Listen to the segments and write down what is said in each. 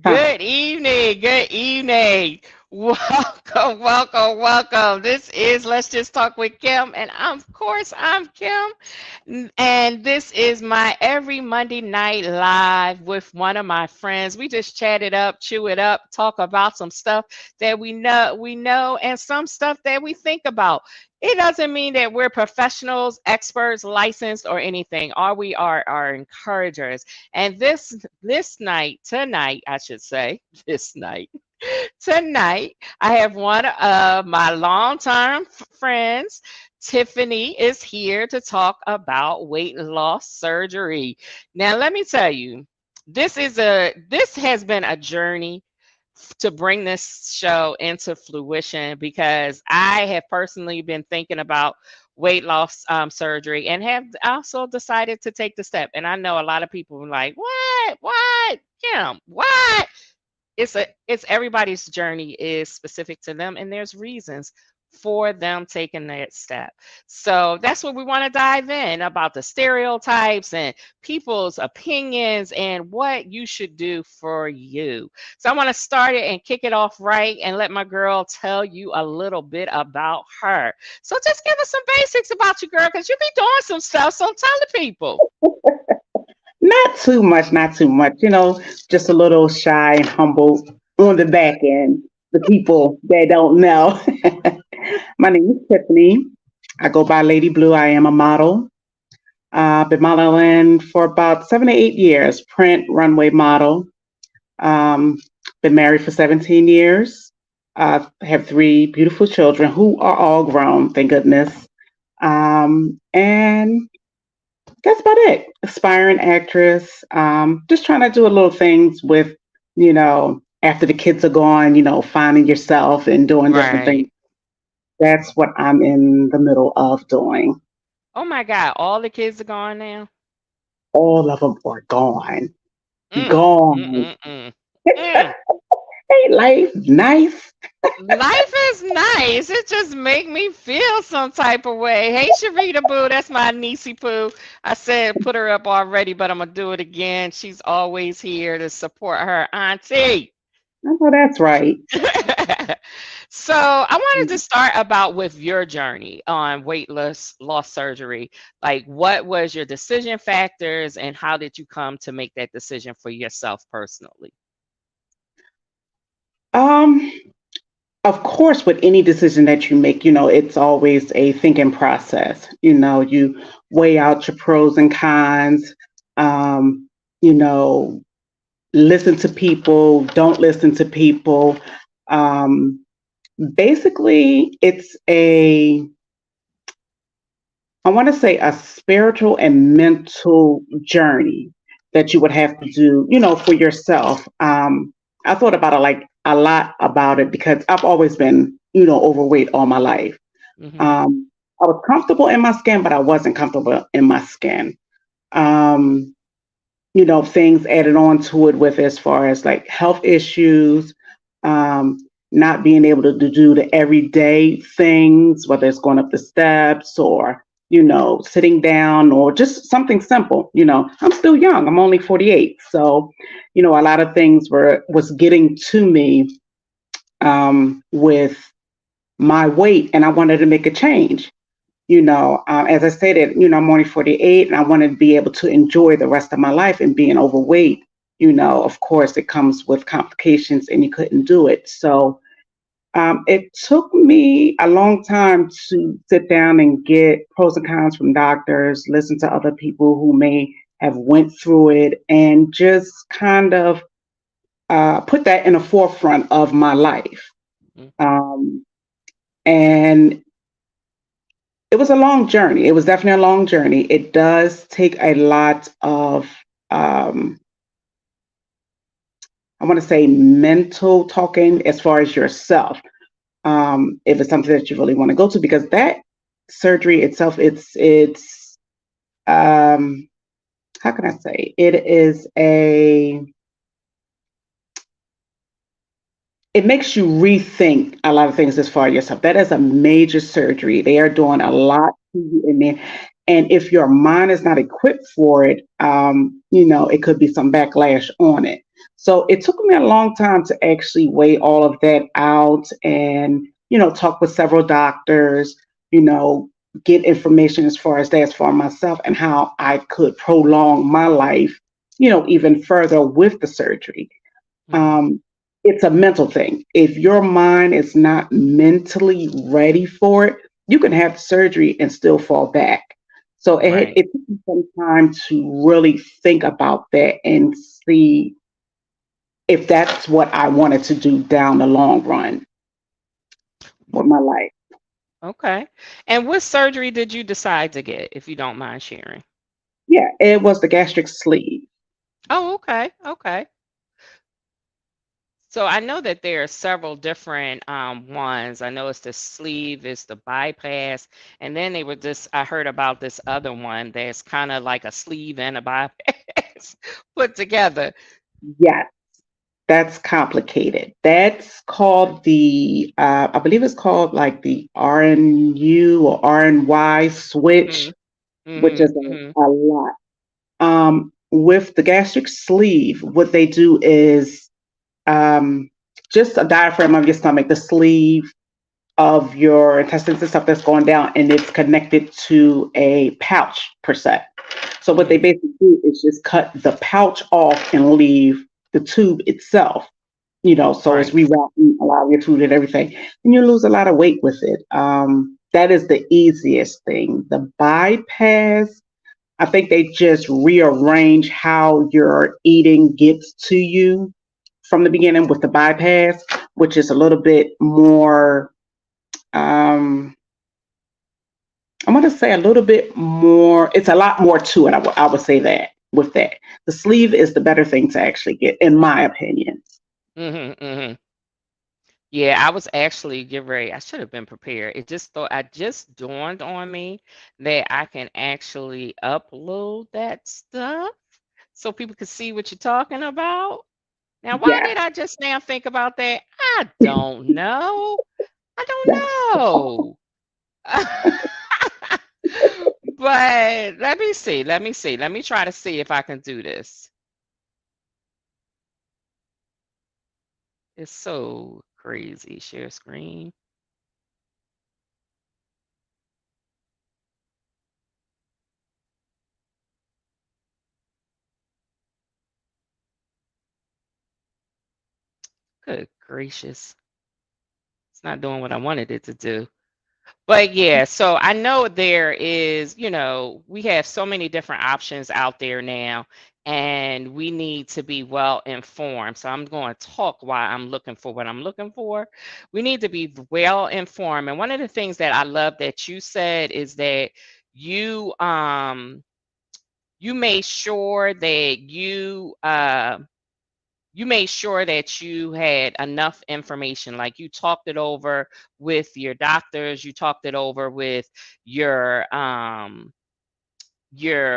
Huh. Good evening. Good evening. Welcome, welcome, welcome. This is Let's Just Talk with Kim, and of course, I'm Kim. And this is my every Monday night live with one of my friends. We just chat it up, chew it up, talk about some stuff that we know, and some stuff that we think about. It doesn't mean that we're professionals, experts, licensed, or anything. All we are encouragers. And this night, tonight, I should say, this night, tonight, I have one of my longtime friends. Tiffany is here to talk about weight loss surgery. Now, let me tell you, this has been a journey to bring this show into fruition because I have personally been thinking about weight loss surgery and have also decided to take the step. And I know a lot of people are like, what, Kim, what? It's everybody's journey is specific to them, and there's reasons for them taking that step. So that's what we want to dive in about the stereotypes and people's opinions and what you should do for you. So I want to start it and kick it off right and let my girl tell you a little bit about her. So just give us some basics about you, girl, because you be doing some stuff. So tell the people. Not too much, not too much. Just a little shy and humble on the back end. The people that don't know. My name is Tiffany. I go by Lady Blue. I am a model. I've been modeling for about 7 to 8 years, print runway model. Um, been married for 17 years. I have three beautiful children who are all grown, thank goodness. And that's about it. Aspiring actress. Just trying to do a little things with, after the kids are gone, finding yourself and doing different things. Right. That's what I'm in the middle of doing. Oh my God, all the kids are gone now. All of them are gone. Mm, mm, Gone. mm, mm. Mm. Hey, life, nice. Life is nice. It just make me feel some type of way. Hey, Sharita Boo, that's my niecey Poo. I said put her up already, but I'm gonna do it again. She's always here to support her auntie. I know that's right. So I wanted to start about with your journey on weight loss surgery. Like, what was your decision factors, and how did you come to make that decision for yourself personally? Um, of course, with any decision that you make, it's always a thinking process. You weigh out your pros and cons. Um, you know, listen to people, don't listen to people. Um, Basically, it's I want to say a spiritual and mental journey that you would have to do, for yourself. I thought about it like a lot about it because I've always been, overweight all my life. Hmm. I was comfortable in my skin, but I wasn't comfortable in my skin. Um, things added on to it with as far as like health issues, um, not being able to do the everyday things, whether it's going up the steps or, sitting down or just something simple. I'm still young. I'm only 48. So, a lot of things was getting to me with my weight and I wanted to make a change. As I stated, I'm only 48 and I want to be able to enjoy the rest of my life. And being overweight, of course, it comes with complications and you couldn't do it. So it took me a long time to sit down and get pros and cons from doctors, listen to other people who may have went through it, and just kind of put that in the forefront of my life. Um, and it was a long journey. It was definitely a long journey. It does take a lot of, um, I want to say, mental talking as far as yourself. If it's something that you really want to go to, because that surgery itself, it's how can I say? It makes you rethink a lot of things as far as yourself. That is a major surgery. They are doing a lot to you in there. And if your mind is not equipped for it, it could be some backlash on it. So it took me a long time to actually weigh all of that out and, talk with several doctors, you know, get information as far as that, as for myself and how I could prolong my life, even further with the surgery. Hmm. Um, it's a mental thing. If your mind is not mentally ready for it, you can have surgery and still fall back. So Right. it took me some time to really think about that and see if that's what I wanted to do down the long run with my life. Okay. And what surgery did you decide to get, if you don't mind sharing? Yeah, it was the gastric sleeve. Oh, okay. Okay. So I know that there are several different ones. I know it's the sleeve, it's the bypass, and then they were just, I heard about this other one that's kind of like a sleeve and a bypass put together. Yes, that's complicated. That's called I believe it's called like the RNU or RNY Hmm. switch, which Hmm. is Hmm. a lot. With the gastric sleeve, what they do is um, just a diaphragm of your stomach, the sleeve of your intestines and stuff that's going down, and it's connected to a pouch per se. So what they Hmm. basically do is just cut the pouch off and leave the tube itself. So it's Right. rerouting a lot of your food and everything, and you lose a lot of weight with it. That is the easiest thing. The bypass, I think they just rearrange how your eating gets to you from the beginning with the bypass, which is a little bit more. Um, I'm going to say a little bit more. It's a lot more to it. I would say that with that, the sleeve is the better thing to actually get, in my opinion. Hmm. Hmm. Yeah, I was actually get ready. I should have been prepared. It just thought I just dawned on me that I can actually upload that stuff so people can see what you're talking about. Now, why Yes, did I just now think about that? I don't know. I that's don't know. But let me see. Let me see. Let me try to see if I can do this. It's so crazy. Share screen. Good gracious. It's not doing what I wanted it to do. But yeah, so I know there is, we have so many different options out there now, and we need to be well informed. So I'm going to talk while I'm looking for what I'm looking for. We need to be well informed. And one of the things that I love that you said is that you you made sure that you made sure that you had enough information, like you talked it over with your doctors, you talked it over with your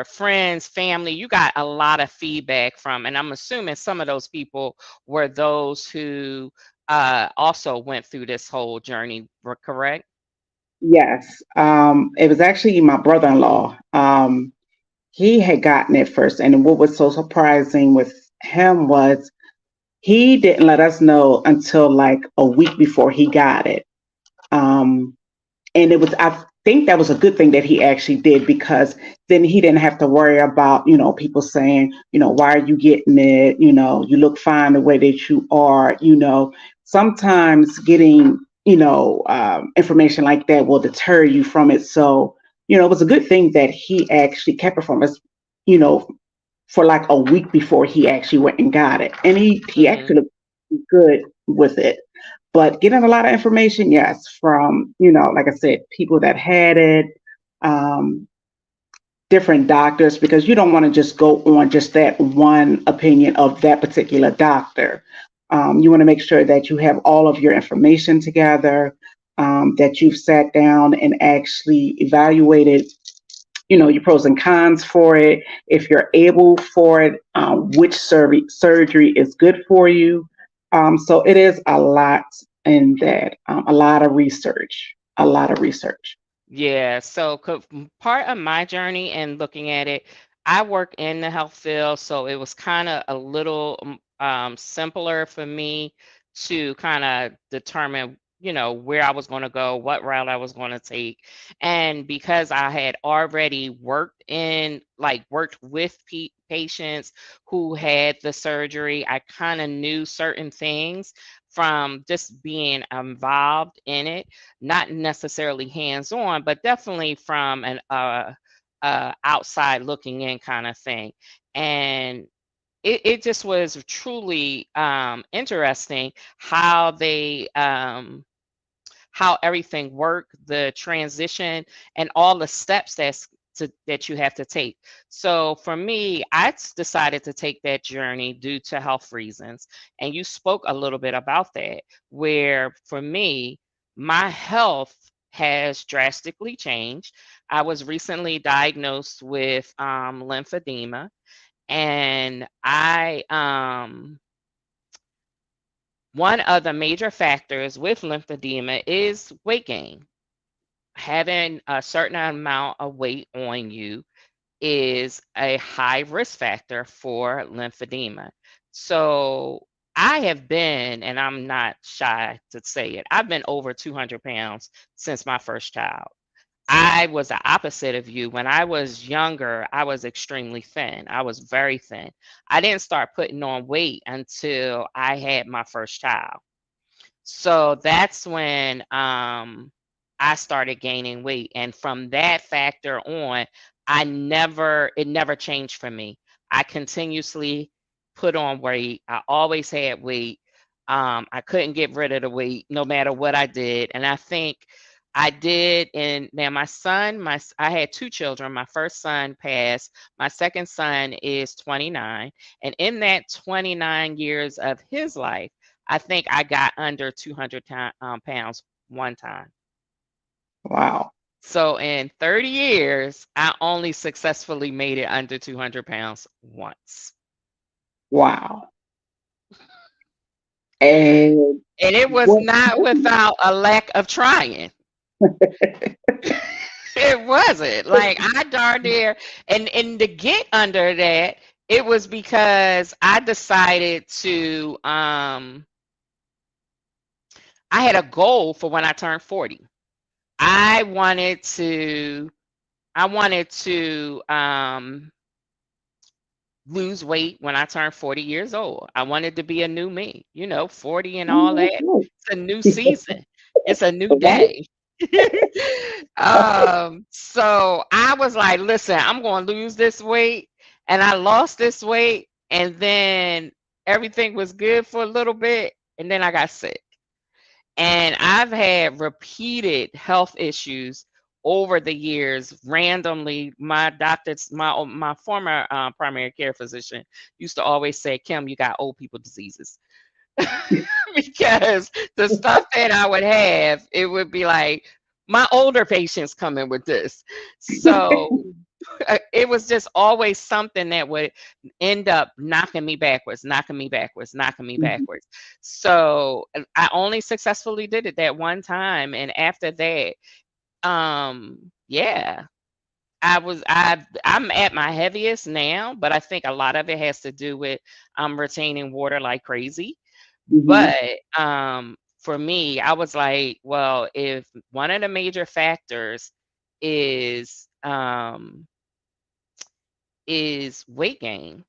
friends, family. You got a lot of feedback from, and I'm assuming some of those people were those who also went through this whole journey, correct? yes. It was actually my brother-in-law. He had gotten it first, and what was so surprising with him was he didn't let us know until like a week before he got it. Um, and it was, I think that was a good thing that he actually did, because then he didn't have to worry about, people saying, why are you getting it? You look fine the way that you are. Sometimes getting, information like that will deter you from it. So, it was a good thing that he actually kept it from us, you know, for like a week before he actually went and got it. And he Hmm. actually looked good with it. But getting a lot of information, yes, from, like I said, people that had it, um, different doctors, because you don't want to just go on just that one opinion of that particular doctor. You want to make sure that you have all of your information together, that you've sat down and actually evaluated, your pros and cons for it, if you're able for it, which surgery is good for you. So it is a lot in that, a lot of research, a lot of research. Yeah, so part of my journey and looking at it, I work in the health field, so it was kind of a little simpler for me to kind of determine, where I was going to go, what route I was going to take. And because I had already worked with patients who had the surgery, I kind of knew certain things from just being involved in it, not necessarily hands on, but definitely from an outside looking in kind of thing. And it just was truly interesting how how everything worked, the transition, and all the steps that you have to take. So for me, decided to take that journey due to health reasons. And you spoke a little bit about that, where for me, my health has drastically changed. I was recently diagnosed with lymphedema, and one of the major factors with lymphedema is weight gain. Having a certain amount of weight on you is a high risk factor for lymphedema. So I have been, and I'm not shy to say it, I've been over 200 pounds since my first child. I was the opposite of you. When I was younger, I was extremely thin. I was very thin. I didn't start putting on weight until I had my first child. So that's when I started gaining weight. And from that factor on, it never changed for me. I continuously put on weight. I always had weight. I couldn't get rid of the weight no matter what I did. And I think I did. And now I had two children. My first son passed. My second son is 29. And in that 29 years of his life, I think I got under 200 pounds one time. Wow. So in 30 years, I only successfully made it under 200 pounds once. Wow. And And it was what not without a lack of trying. It wasn't. Like I darn near, and to get under that, it was because I decided to I had a goal for when I turned 40. I wanted to I wanted to lose weight when I turned 40 years old. I wanted to be a new me, 40 and all that. oh, It's a new season. It's a new right. day. So I was like, listen, I'm going to lose this weight. And I lost this weight. And then everything was good for a little bit. And then I got sick. And I've had repeated health issues over the years. Randomly, my former primary care physician used to always say, "Kim, you got old people diseases," because the stuff that I would have, it would be like my older patients coming with this. So it was just always something that would end up knocking me backwards, knocking me backwards, knocking me Mhm. backwards. So I only successfully did it that one time. And after that, yeah, I'm at my heaviest now, but I think a lot of it has to do with retaining water like crazy. Mhm. But for me, I was like, well, if one of the major factors is weight gain,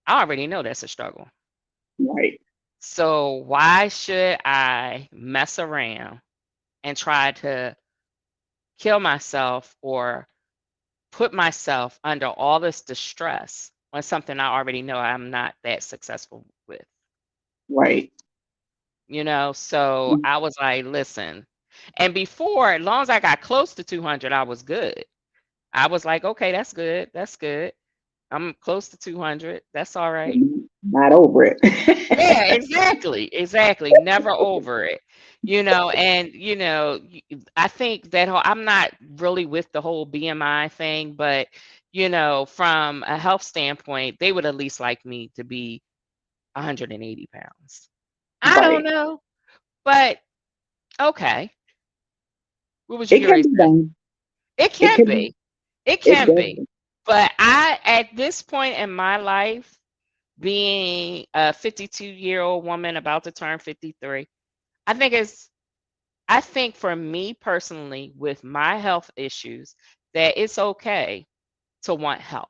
I already know that's a struggle. Right. So why should I mess around and try to kill myself or put myself under all this distress on something I already know I'm not that successful with? Right. So I was like, listen. And before, as long as I got close to 200, I was good. I was like, okay, that's good. That's good. I'm close to 200. That's all right. Not over it. Yeah, exactly, exactly. Never over it, and I think that I'm not really with the whole BMI thing, but from a health standpoint, they would at least like me to be 180 pounds. I don't Right. know, but okay. What was you It getting can ready be to say? done. It It can can be. be. It It can be. does. But at this point in my life, being a 52-year-old woman about to turn 53, I think it's I think for me personally, with my health issues, that it's okay to want help.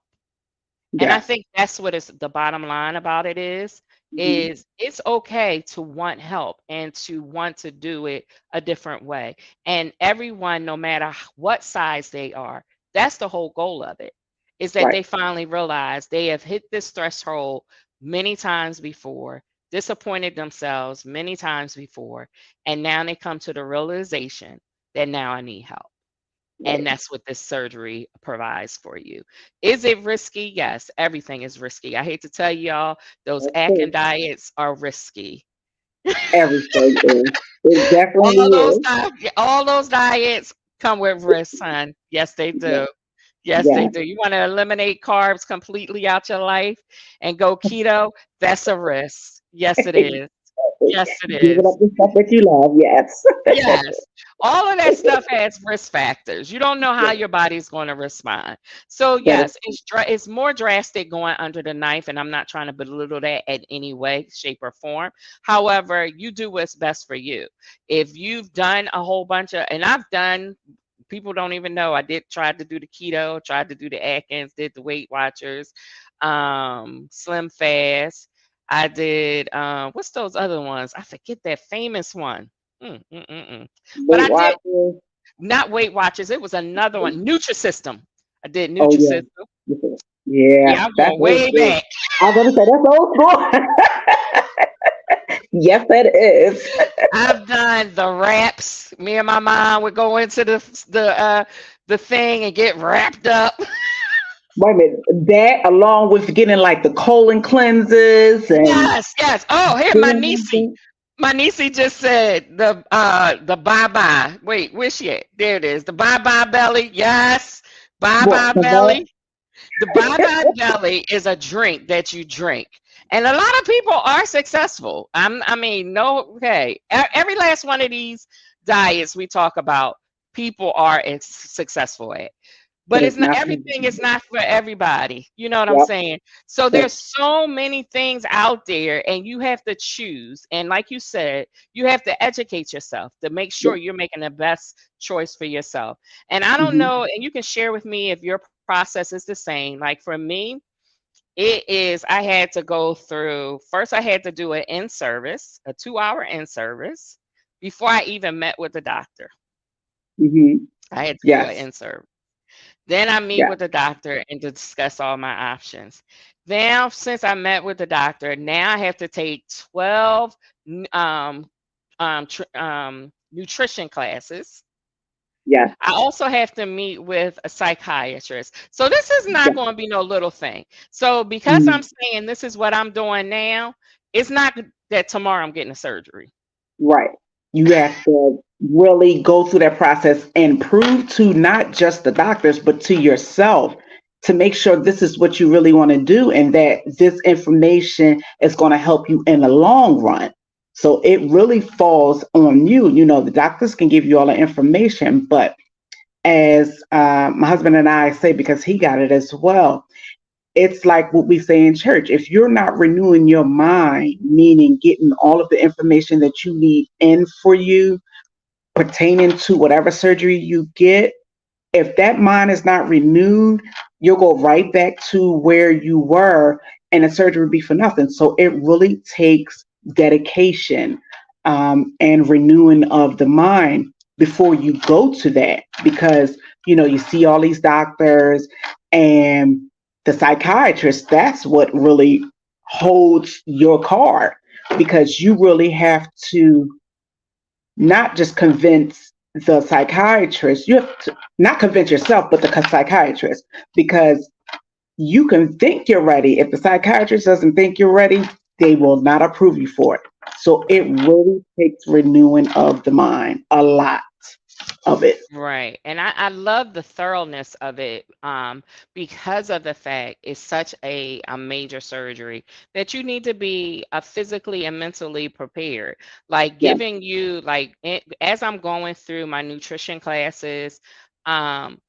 And I Yes. think that's what is the bottom line about it Hmm. is it's okay to want help and to want to do it a different way. And everyone, no matter what size they are, that's the whole goal of it, is that Right. they finally realize they have hit this threshold many times before, disappointed themselves many times before, and now they come to the realization that now I need help. And Right. that's what this surgery provides for you. Is it risky? Yes, everything is risky. I hate to tell y'all, those Of Atkins course. diets are risky. Everything is. It definitely is. All those diets come with risks, son. Yes, they Yes. do. Yes, they Yes. do. You want to eliminate carbs completely out your life and go keto? That's a risk. Yes, it is. Yes, it Giving is. up the stuff that you love. Yes. Yes, all of that stuff has risk factors. You don't know how Yes. your body's going to respond. So That is yes, it's more drastic going under the knife, and I'm not trying to belittle that in any way, shape, or form. However, you do what's best for you. If you've done a whole bunch of, and I've done, people don't even know, I did try to do the keto, tried to do the Atkins, did the Weight Watchers, Slim Fast. I did what's those other ones? I forget that famous one. Mm, mm, mm, mm. But Weight I did Watchers. not Weight Watchers. It was another one, Nutrisystem. I did Oh yeah. Nutrisystem. Yeah, Yeah, I'm that's going old way school. back. I was gonna say that's old school. Yes, it is. I've done the wraps. Me and my mom would go into the thing and get wrapped up. Wait a minute. That along with getting like the colon cleanses and Yes, yes. Oh, here my doing niece. everything. My niece just said the bye bye. Wait, where's she at? There it is. The bye bye belly. Yes, bye What? bye Prevent? belly. The bye bye belly is a drink that you drink, and a lot of people are successful. I mean, no, okay. Every last one of these diets we talk about, people are successful at. But But it's it's not not. everything is not for everybody. You know what I'm Yep. saying? So Yep. there's so many things out there and you have to choose. And like you said, you have to educate yourself to make sure Yep. you're making the best choice for yourself. And I don't Hmm. know, and you can share with me if your process is the same. Like for me, it is I had to go through first I had to do an in service, a 2-hour in service before I even met with the doctor. Hmm. I had to do an Yes. in service. Then I meet Yeah. with the doctor and discuss all my options. Now, since I met with the doctor, now I have to take 12 um, nutrition classes. Yes. I also have to meet with a psychiatrist. So this is not Yes. going to be no little thing. So because I'm Mhm. saying this is what I'm doing now, it's not that tomorrow I'm getting a surgery. Right. You have to really go through that process and prove to not just the doctors, but to yourself to make sure this is what you really want to do and that this information is going to help you in the long run. So it really falls on you. You know, the doctors can give you all the information, but as my husband and I say, because he got it as well, it's like what we say in church. If you're not renewing your mind, meaning getting all of the information that you need in for you pertaining to whatever surgery you get, if that mind is not renewed, you'll go right back to where you were and the surgery will be for nothing. So it really takes dedication and renewing of the mind before you go to that because you see all these doctors and the psychiatrist, that's what really holds your card because you really have to not just convince the psychiatrist, you have to not convince yourself, but the psychiatrist, because you can think you're ready. If the psychiatrist doesn't think you're ready, they will not approve you for it. So it really takes renewing of the mind, a lot of it. Right. And I love the thoroughness of it because of the fact it's such a major surgery that you need to be physically and mentally prepared. Like Yeah. giving you, like, as I'm going through my nutrition classes, um,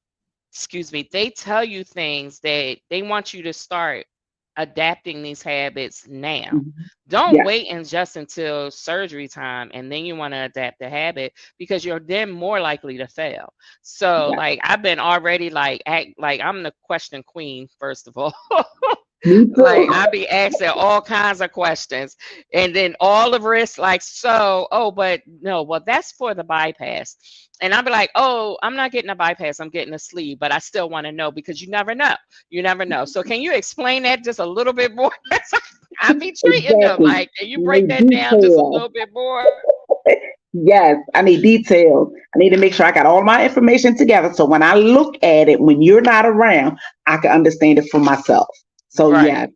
excuse me, they tell you things that they want you to start adapting these habits now. Mhm. Don't Yes, wait and just until surgery time and then you want to adapt the habit, because you're then more likely to fail. So yes. like I've been already like act like I'm the question queen, first of all. Me Like too. I be asking all kinds of questions, and then all the risks, like, so, oh, but no, well, that's for the bypass. And I'll be like, oh, I'm not getting a bypass, I'm getting a sleeve, but I still want to know, because you never know. You never know. So can you explain that just a little bit more? I be treating them Exactly. like, can you I break need that down just a detail. little bit more? Yes, I need details. I need to make sure I got all my information together so when I look at it, when you're not around, I can understand it for myself. So, Right. yes,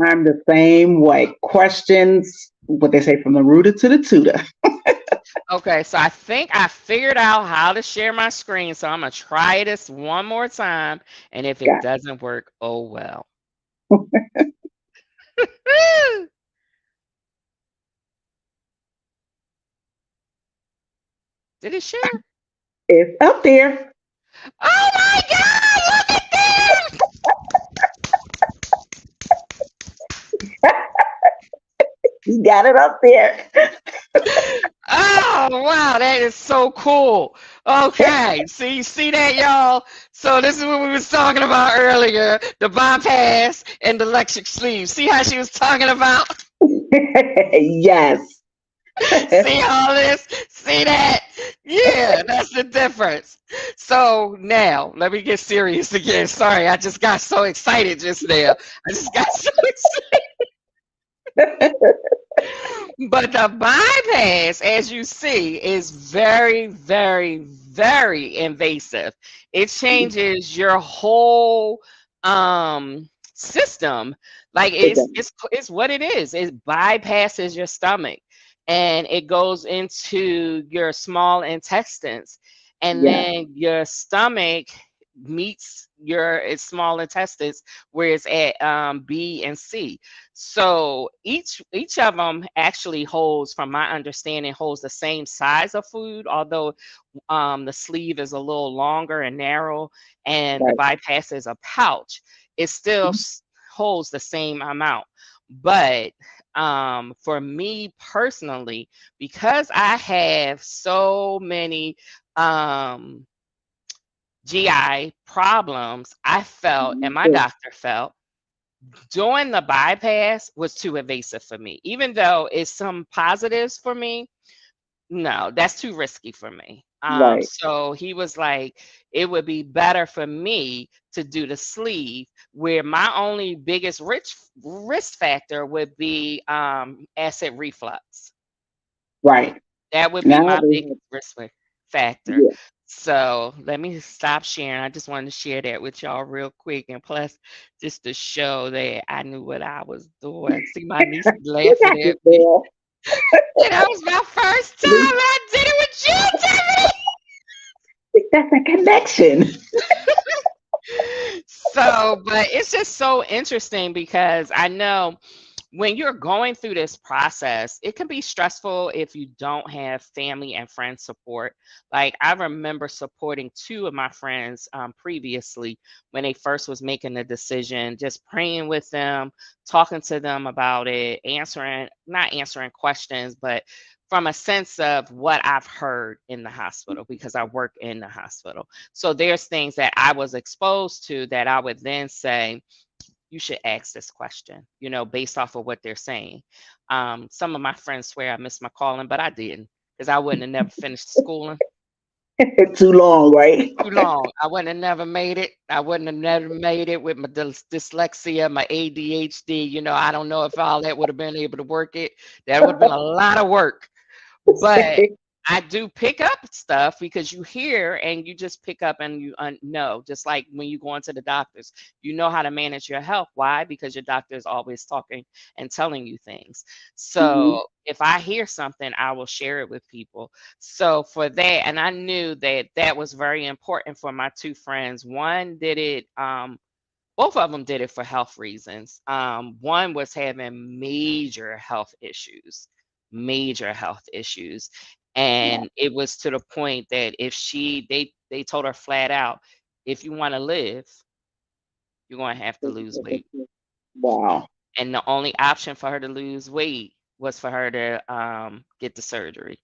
I'm the same way. Questions, what they say, from the rooter to the tutor. Okay, so I think I figured out how to share my screen. So I'm gonna try this one more time. And if it Got doesn't work, oh well. Did it share? It's up there. Oh my God, look at this! You got it up there. Oh wow, that is so cool. Okay, see that, y'all? So this is what we was talking about earlier, the bypass and the electric sleeve. See how she was talking about? Yes. See all this? See that? Yeah, that's the difference. So now, let me get serious again. Sorry, I just got so excited just now. I just got so excited. But the bypass, as you see, is very, very, very invasive. It changes your whole system. Like it's what it is. It bypasses your stomach and it goes into your small intestines. And Yes, then your stomach meets your small intestines where it's at B and C. So each of them actually holds, from my understanding, holds the same size of food, although the sleeve is a little longer and narrow, and the right. bypass is a pouch. It still holds the same amount. But for me personally, because I have so many GI problems, I felt, and my doctor felt, doing the bypass was too invasive for me. Even though it's some positives for me, no, that's too risky for me. Right, So he was like, it would be better for me to do the sleeve, where my only biggest risk factor would be acid reflux. right. That would be Now my they biggest risk factor. have, So let me stop sharing. I just wanted to share that with y'all real quick. And plus, just to show that I knew what I was doing. See my niece you got laughing this, at me. girl. And that was my first time I did it with you, Tiffany. That's a connection. So, but it's just so interesting because I know when you're going through this process, it can be stressful if you don't have family and friend support. Like I remember supporting two of my friends previously when they first was making the decision, just praying with them, talking to them about it, answering, not answering questions, but from a sense of what I've heard in the hospital, because I work in the hospital. So there's things that I was exposed to that I would then say, you should ask this question, based off of what they're saying. Some of my friends swear I missed my calling, but I didn't, because I wouldn't have never finished schooling. Too long, right? Too long. I wouldn't have never made it. I wouldn't have never made it with my dyslexia, my ADHD. I don't know if all that would have been able to work it. That would have been a lot of work. But I do pick up stuff because you hear and you just pick up and you know, just like when you go into the doctors, you know how to manage your health. Why? Because your doctor is always talking and telling you things. Mhm. So if I hear something, I will share it with people. So for that, and I knew that that was very important for my two friends. One did it, both of them did it for health reasons. One was having major health issues. Yeah, And it was to the point that if they told her flat out, if you want to live, you're going to have to lose weight. Wow. And the only option for her to lose weight was for her to get the surgery.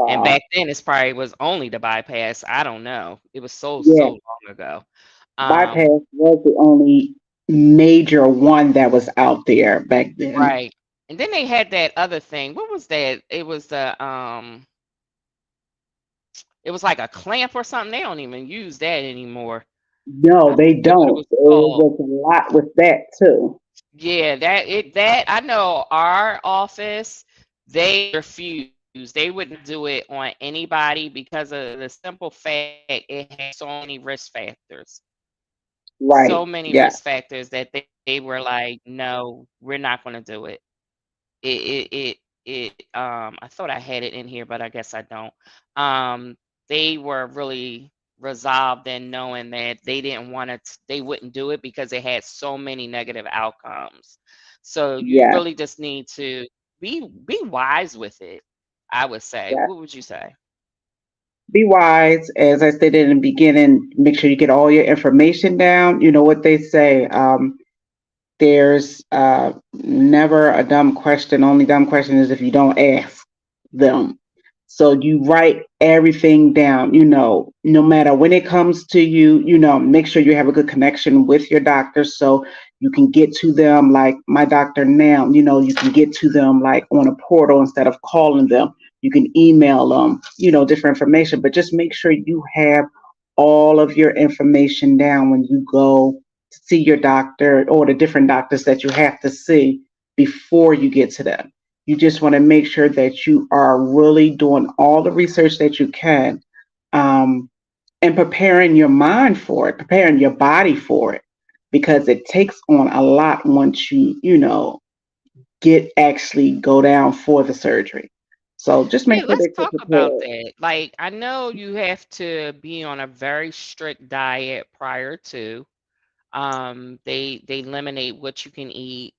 And Wow. back then, it's probably was only the bypass. I don't know. It was so Yeah. long ago. Bypass was the only major one that was out there back then. Right. And then they had that other thing. What was that? It was like a clamp or something. They don't even use that anymore. No, I they forget what it don't. was It called. was a lot with that too. Yeah, that I know our office, they refused. They wouldn't do it on anybody because of the simple fact it had so many risk factors. So Right. many Yeah. risk factors that they were like, no, we're not going to do it. I thought I had it in here, but I guess I don't. Um, they were really resolved in knowing that they didn't want to, they wouldn't do it because it had so many negative outcomes. So you Yeah. really just need to be wise with it, I would say. Yeah. What would you say? Be wise, as I stated in the beginning. Make sure you get all your information down. You know what they say. There's never a dumb question. Only dumb question is if you don't ask them. So you write everything down, no matter when it comes to you, make sure you have a good connection with your doctor so you can get to them like my doctor now, you can get to them like on a portal instead of calling them. You can email them, different information, but just make sure you have all of your information down when you go to see your doctor or the different doctors that you have to see before you get to them. You just want to make sure that you are really doing all the research that you can, um, and preparing your mind for it, preparing your body for it, because it takes on a lot once you get actually go down for the surgery. So just make Yeah, sure let's that you're talk about prepared. that. Like, I know you have to be on a very strict diet prior to. They eliminate what you can eat.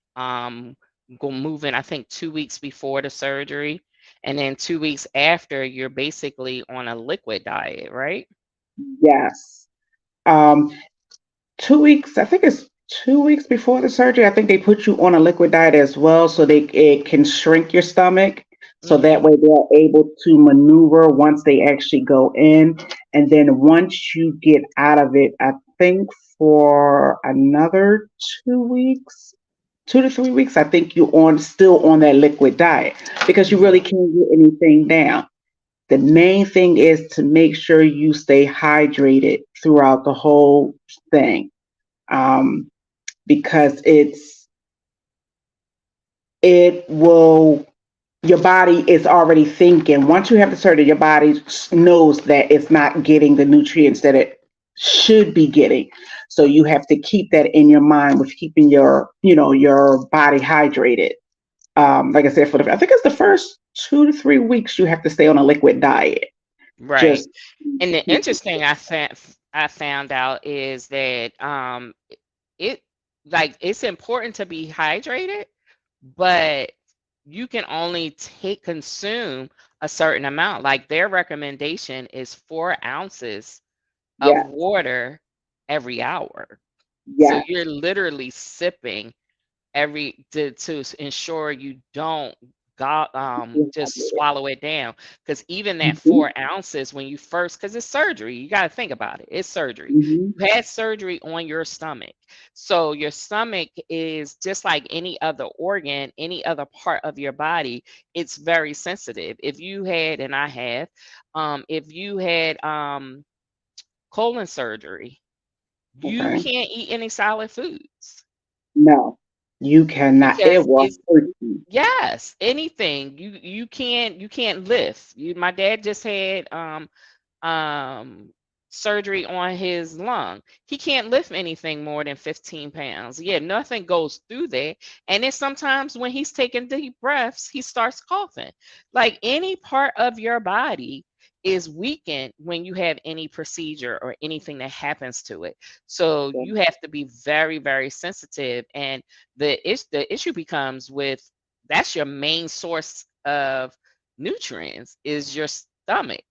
Go moving, I think 2 weeks before the surgery, and then 2 weeks after, you're basically on a liquid diet, right? Yes. Um, 2 weeks, I think it's 2 weeks before the surgery. I think they put you on a liquid diet as well, so it can shrink your stomach. So that Mm-hmm. way they're able to maneuver once they actually go in. And then once you get out of it, I think for another 2 weeks, 2 to 3 weeks, I think you're on still on that liquid diet because you Mm-hmm. really can't get anything down. The main thing is to make sure you stay hydrated throughout the whole thing, um, because it will your body is already thinking once you have the surgery, your body knows that it's not getting the nutrients that it should be getting. So you have to keep that in your mind with keeping your body hydrated. Like I said, I think it's the first 2 to 3 weeks you have to stay on a liquid diet. Right. Just And the keep interesting I found out is that it like it's important to be hydrated, but you can only take consume a certain amount. Like their recommendation is 4 ounces of yeah, water every hour. So yeah, you're literally sipping every to ensure you don't just dehydrated. swallow it down, because even that Hmm. 4 ounces when you first, because it's surgery, you got to think about it, it's surgery. Hmm. You had surgery on your stomach, so your stomach is just like any other organ, any other part of your body. It's very sensitive. If you had, and I have, if you had colon surgery, you Okay. can't eat any solid foods No, you cannot. It because will it's hurt you. yes, anything. You can't lift. My dad just had um surgery on his lung. He can't lift anything more than 15 pounds. Yeah, nothing goes through there. And then sometimes when he's taking deep breaths, he starts coughing. Like any part of your body is weakened when you have any procedure or anything that happens to it. So you have to be very, very sensitive. And the issue becomes with that's your main source of nutrients is your stomach.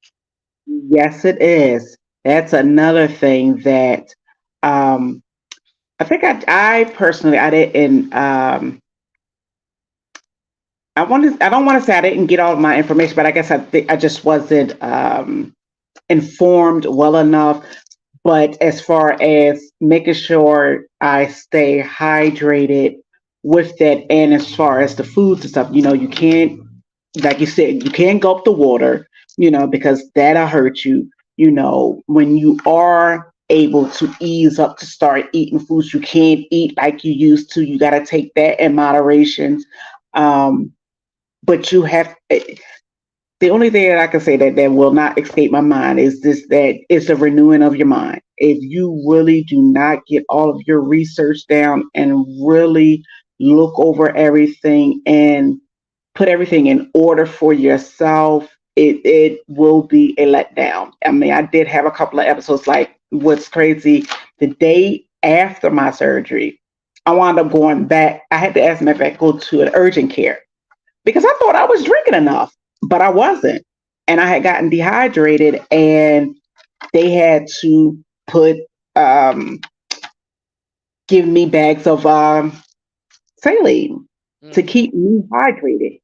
Yes, it is. That's another thing that um, I think I personally I didn't I don't want to say I didn't get all of my information, but I guess I think I just wasn't informed well enough. But as far as making sure I stay hydrated with that, and as far as the foods and stuff, you can't, like you said, you can't gulp the water, because that'll hurt you. When you are able to ease up to start eating foods you can't eat like you used to, you got to take that in moderation. Um, but you have the only thing that I can say that will not escape my mind is this: that it's the renewing of your mind. If you really do not get all of your research down and really look over everything and put everything in order for yourself, it will be a letdown. I mean, I did have a couple of episodes. Like, what's crazy, the day after my surgery, I wound up going back. I had to ask them if I could go to an urgent care because I thought I was drinking enough, but I wasn't. And I had gotten dehydrated, and they had to put, um, give me bags of saline to Mm-hmm. keep me hydrated.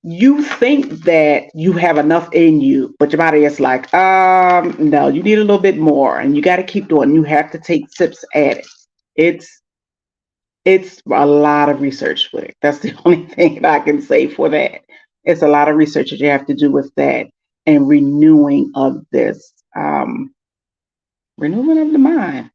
You think that you have enough in you, but your body is like, no, you need a little bit more, and you got to keep doing. You have to take sips at it. It's it's a lot of research with it. That's the only thing that I can say for that. It's a lot of research that you have to do with that and renewing of this renewing of the mind.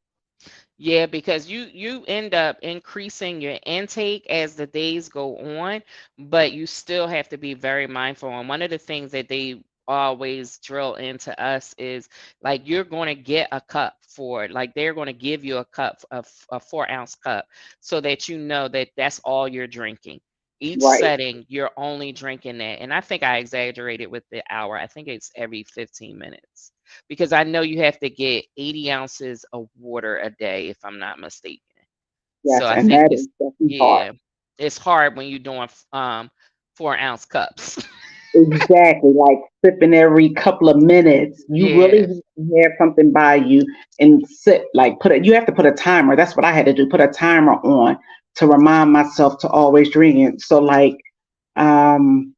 Yeah, because you end up increasing your intake as the days go on, but you still have to be very mindful. And one of the things that they always drill into us is like you're going to get a cup for it. Like they're going to give you a cup of a 4 ounce cup so that you know that that's all you're drinking. Each Right. setting, you're only drinking that. And I think I exaggerated with the hour. I think it's every 15 minutes because I know you have to get 80 ounces of water a day, if I'm not mistaken. So Yes, I and think that is it's, definitely hard. yeah, it's hard when you're doing 4 ounce cups. Exactly, like sipping every couple of minutes. You really Yeah, have to have something by you and sip. Like you have to put a timer. That's what I had to do. Put a timer on to remind myself to always drink it. So like um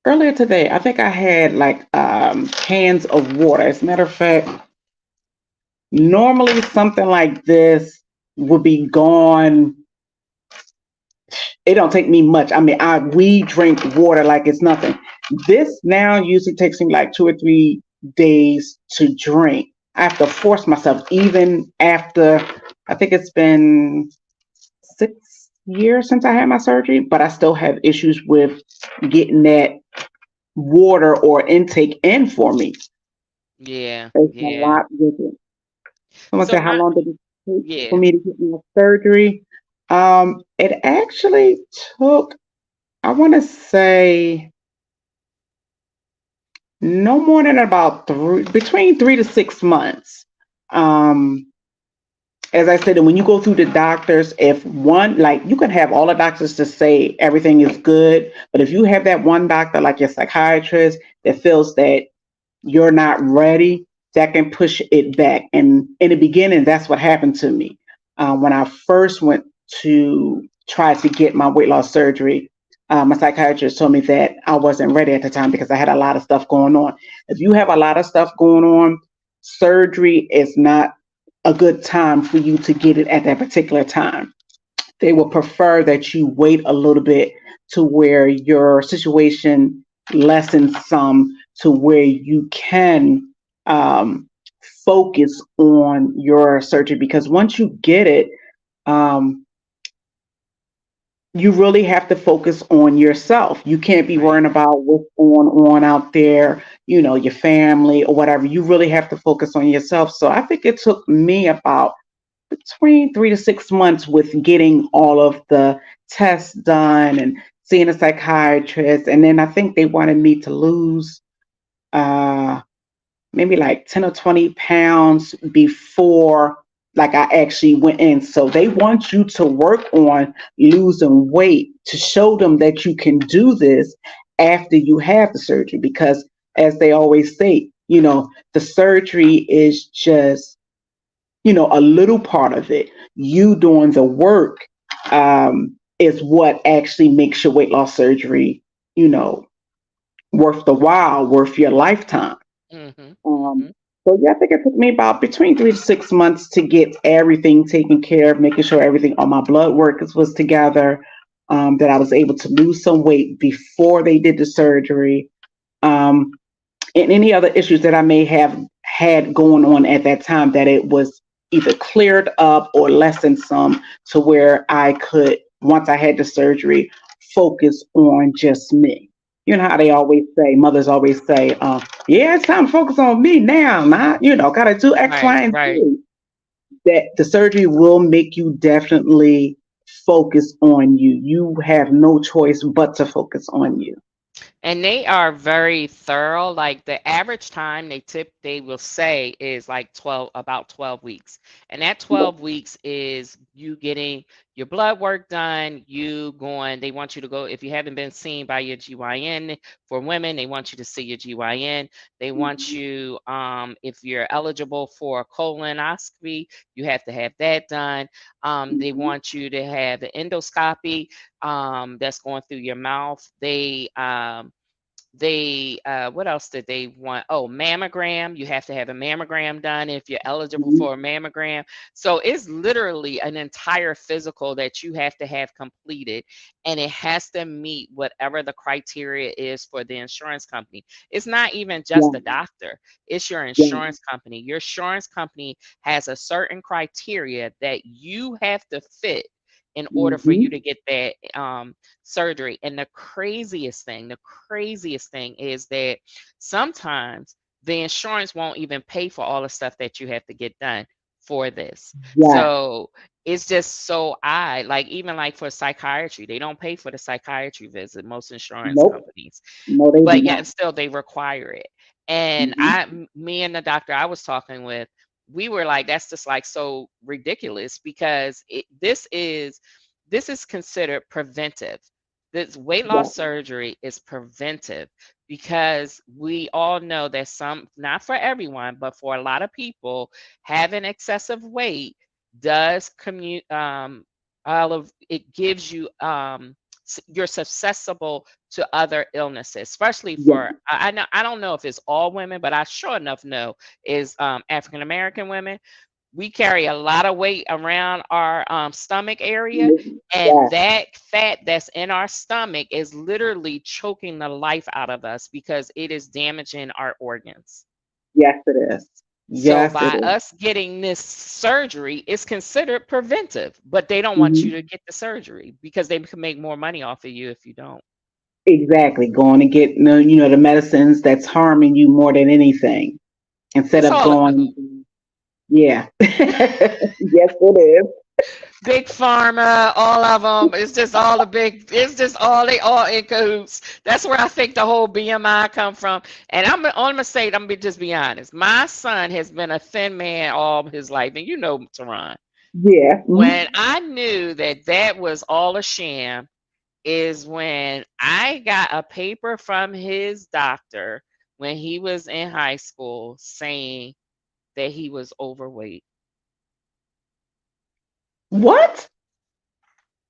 earlier today, I think I had like cans of water. As a matter of fact, normally something like this would be gone. It don't take me much. I mean, we drink water like it's nothing. This now usually takes me like 2 or 3 days to drink. I have to force myself, even after I think it's been 6 years since I had my surgery, but I still have issues with getting that water or intake in for me. yeah, It's a yeah. lot with it. Someone So said, how my, long did it take for yeah, me to get my surgery? It actually took, I want to say, no more than about between 3 to 6 months. Um, as I said, and when you go through the doctors, if one, like you can have all the doctors to say everything is good, but if you have that one doctor, like your psychiatrist, that feels that you're not ready, that can push it back. And in the beginning, that's what happened to me. When I first went to try to get my weight loss surgery, my psychiatrist told me that I wasn't ready at the time because I had a lot of stuff going on. If you have a lot of stuff going on, surgery is not a good time for you to get it at that particular time. They will prefer that you wait a little bit to where your situation lessens some, to where you can um, focus on your surgery. Because once you get it, um, you really have to focus on yourself. You can't be right. worrying about what's going on out there, your family or whatever. You really have to focus on yourself. So I think it took me about between 3 to 6 months with getting all of the tests done and seeing a psychiatrist. And then I think they wanted me to lose uh, maybe like 10 or 20 pounds before like I actually went in. So they want you to work on losing weight to show them that you can do this after you have the surgery because as they always say, The surgery is just, a little part of it. You doing the work is what actually makes your weight loss surgery, you know, worth the while, worth your lifetime. Mm-hmm. Um, Mm-hmm. so yeah, I think it took me about between 3 to 6 months to get everything taken care of, making sure everything on my blood work was together, that I was able to lose some weight before they did the surgery, um, and any other issues that I may have had going on at that time, that it was either cleared up or lessened some, to where I could, once I had the surgery, focus on just me. You know how they always say, mothers always say, yeah, it's time to focus on me now, not, gotta do X, Right, Y, and right. Z. That the surgery will make you definitely focus on you. You have no choice but to focus on you. And they are very thorough. Like the average time they will say is like 12 weeks. And that 12 weeks is you getting your blood work done, they want you to go, if you haven't been seen by your GYN, for women, they want you to see your GYN. They want you, if you're eligible for a colonoscopy, you have to have that done. They Mhm. want you to have the endoscopy, that's going through your mouth. What else did they want? Oh, mammogram. You have to have a mammogram done if you're eligible Mhm. for a mammogram. So it's literally an entire physical that you have to have completed, and it has to meet whatever the criteria is for the insurance company. It's not even just Yeah, the doctor, it's your yeah. insurance company. Your insurance company has a certain criteria that you have to fit in order for you Mhm. to get that surgery. And the craziest thing is that sometimes the insurance won't even pay for all the stuff that you have to get done for this. Yeah. So it's just so odd. Like even like for psychiatry, they don't pay for the psychiatry visit, most insurance Nope. companies, No, they do but yet not. still they require it. And Mhm. me and the doctor I was talking with, we were like, that's just like so ridiculous because this is considered preventive. This weight Yeah. loss surgery is preventive because we all know that some, not for everyone, but for a lot of people, having excessive weight does commute all of it gives you you're susceptible to other illnesses, especially Yeah. for I know I don't know if it's all women, but I sure enough know is African American women. We carry a lot of weight around our stomach area, and Yeah. that fat that's in our stomach is literally choking the life out of us because it is damaging our organs. Yes, it is. So Yes, it by is. us getting this surgery, it's considered preventive, but they don't want you Mhm. to get the surgery because they can make more money off of you if you don't. Exactly. Going to get, the medicines that's harming you more than anything, instead It's of all in cahoots. going. Yeah. Yes, it is. Big pharma, all of them. It's just all the big. It's just all they all in cahoots. That's where I think the whole BMI come from. And I'm gonna say, I'm gonna just be honest. My son has been a thin man all his life, and you know, Teron. Yeah. When I knew that that was all a sham, is when I got a paper from his doctor when he was in high school saying that he was overweight. What?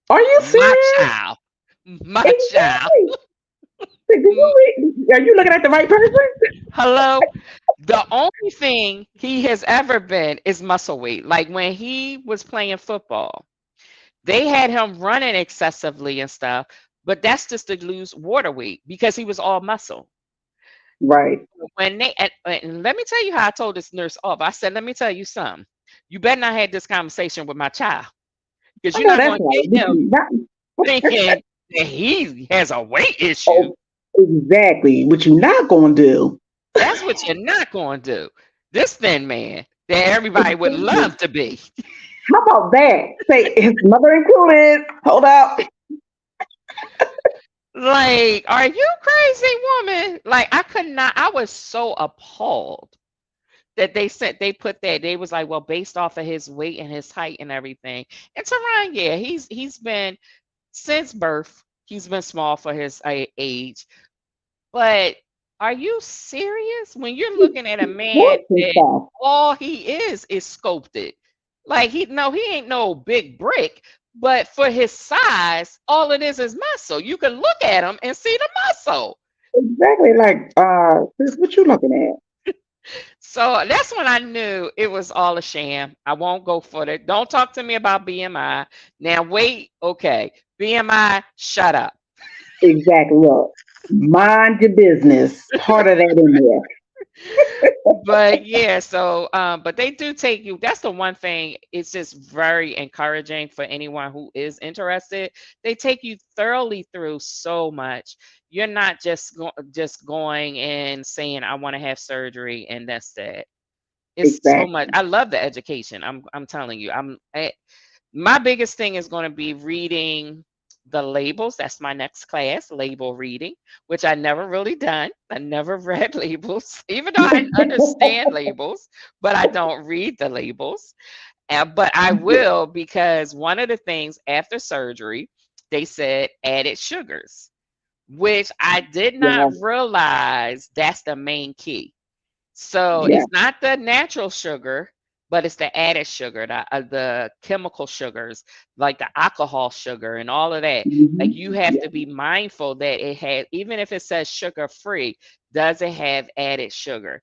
Are you My serious? child, my child. Exactly. Do are you looking at the right person? Hello. The only thing he has ever been is muscle weight. Like when he was playing football, they had him running excessively and stuff, but that's just to lose water weight because he was all muscle. Right. When and let me tell you how I told this nurse off. I said, let me tell you something. You better not have this conversation with my child because I you're know not that's going to right. get But him you not. thinking that he has a weight issue. Oh, exactly. What you not gonna do? That's what you're not going to do. This thin man that everybody would Exactly. love to be. How about that? Say his mother included. Hold up. Like, are you crazy, woman? Like, I could not. I was so appalled that they put that. They was like, well, based off of his weight and his height and everything. And Teron, yeah, he's been since birth. He's been small for his age, but Are you serious? When you're looking at a man Sports and that stuff. all he is sculpted. Like he ain't no big brick, but for his size, all it is muscle. You can look at him and see the muscle. Exactly. Like, sis, what you looking So that's when I knew it was all a sham. I won't go for it. Don't talk to me about BMI. Now wait, okay. BMI, shut up. at? Exactly. Look, mind your business. Part of that in there. But yeah, so but they do take you. That's the one thing. It's just very encouraging for anyone who is interested. They take you thoroughly through so much. You're not just going and saying I want to have surgery and that's that. It's so much. Exactly. I love the education. I'm telling you. My biggest thing is going to be reading the labels. That's my next class, label reading, which I never really done. I never read labels, even though I understand labels, but I don't read the labels. But I will, because one of the things after surgery, they said added sugars, which I did Yeah. not realize that's the main key. So Yeah. it's not the natural sugar, but it's the added sugar, the chemical sugars, like the alcohol sugar and all of that. Like you have Yeah. to be mindful that it has, even if it says sugar free, does it have added sugar?